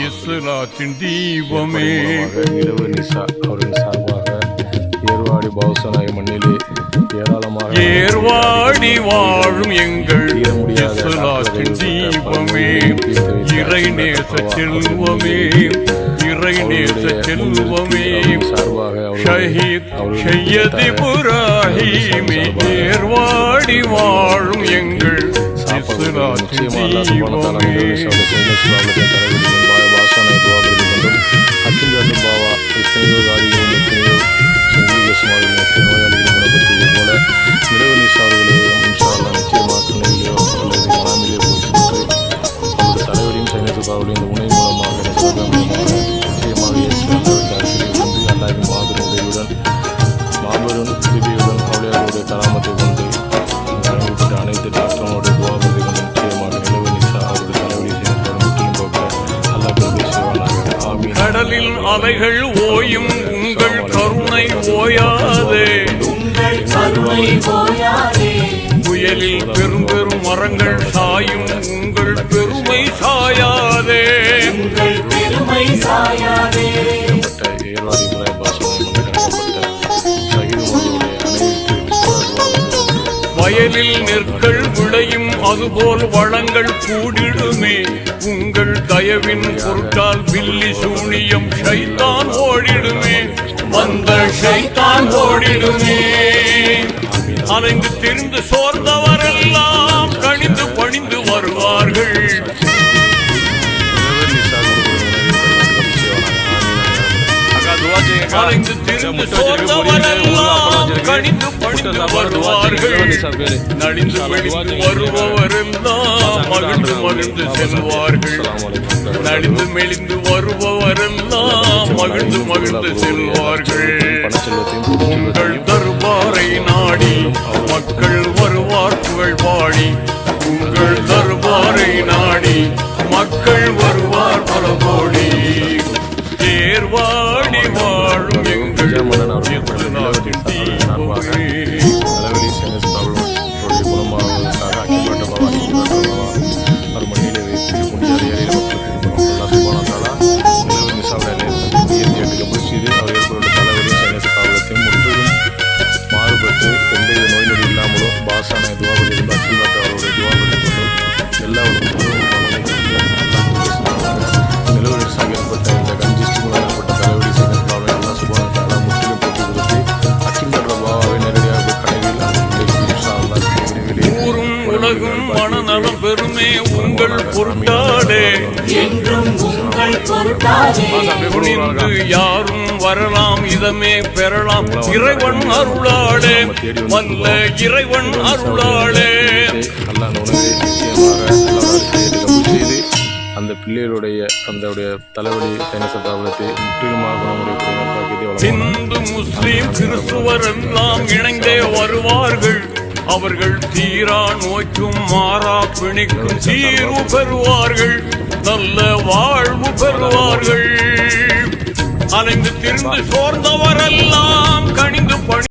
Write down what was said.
இஸ்லாத்தின் தீபமே. நிலவு நிசா அவரின் சார்பாக ஏர்வாடி பௌசனாய் மண்ணிலே ஏராளமாக ஏர்வாடி வாழும் எங்கள் இஸ்லாத்தின் தீபமே, இறை நேச செல்வமே, இறை நேச செல்வமே, ஷஹீத் சையத் இப்ராஹீமே, ஏர்வாடி வாழும் எங்கள் இஸ்லாத்தின் தீபமே. பாவா எத்தனையோ காரியம் எத்தனையோ நோயாளிகள் குணப்படுத்தியது போல நிலவு நிசா அவர்களையும் இன்ஷால்லா நிச்சயமாக துணையிலேயோ அல்லது மனாமிலேயோ போய் சென்று அவருடைய தலைவரையும் சைனத்துக்காவலையும் இந்த உணவு மூலமாக நிச்சயமாக ஏற்று வந்து அல்லாவின் மாபெரும் உதவியுடன் மாபெரும் உதவியுடன் அவளுடைய கராமத்தை கொண்டு வழங்கப்பட்ட அனைத்து டாக்டர்களுடைய துவாபத்தை கொண்டு நிச்சயமாக நிலவு நிசா அவருடைய தலைவரை செய்யப்படும் முற்றிலும் போக்க அல்லா செய்வானாக. ஆமீன். கடலில் அலைகள் ஓயும் உங்கள் கருணை ஓயாதே, புயலில் பெரும் பெரும் மரங்கள் சாயும் உங்கள் பெருமை சாயாதே. வயலில் நெற்கள் விளையும் அதுபோல் வளங்கள் கூடிடுமே, உங்கள் தயவின் பொருட்டால் பில்லி சூனியம் ஷைத்தான் ஓடிடுமே, வந்த ஷைத்தான் ஓடிடுமே. அலைந்து திரிந்து சோர்ந்தவரெல்லாம் கணிந்து பணிந்து வருவார்கள். அலைந்து திரிந்து சோர்ந்தவரெல்லாம் கணிந்து பணிந்து வருவார்கள். நடிந்து மெலிந்து வருபவரெல்லாம் மகிழ்ந்து மகிழ்ந்து செல்வார்கள். நடிந்து மெலிந்து வருபவரெல்லாம் மகிழ்ந்து மகிழ்ந்து செல்வார்கள். உங்கள் தர்பாரை நாடி மக்கள் வருவார் புகழ் பாடி, உங்கள் தர்பாரை நாடி மக்கள் வருவார் பல கோடி. ஏர்வாடி வாழும் எங்கள் இஸ்லாத்தின் தீபமே. மாறுபட்டு எந்தவித நோய் நொடி இல்லாமலும் பாசான துவாபதி அச்சின்பாட்டு அவருடைய துவாபதி கொண்டும் எல்லா நிலவரி சாகப்பட்ட இந்த கஞ்சிஸ்டி ஏற்பட்ட தலைவலி செய்யப்படாமல் எல்லா சுபானத்தால் முற்றிலும் போட்டி கொடுத்து அச்சின்பாட்டு பாபாவை நேரடியாக கனவில் ஊரும் உலகும் மனநலம் பெருமே உங்கள் பொருட்டாடே, துணிந்து யாரும் வரலாம் இதமே பெறலாம் இறைவன் அருளாளே, வல்ல இறைவன் அருளாளே. அந்த பிள்ளைகளுடைய அந்த தலைவலி சைனச பிராபலத்தை முற்றிலுமாக இந்து முஸ்லிம் கிறிஸ்துவர் எல்லாம் இணைந்தே வருவார்கள். அவர்கள் தீரா நோய்க்கும் மாறா பிணிக்கும் தீர்வு பெறுவார்கள், நல்ல வாழ்வு பெறுவார்கள். அலைந்து திரிந்து சோர்ந்தவரெல்லாம் கணிந்து பணி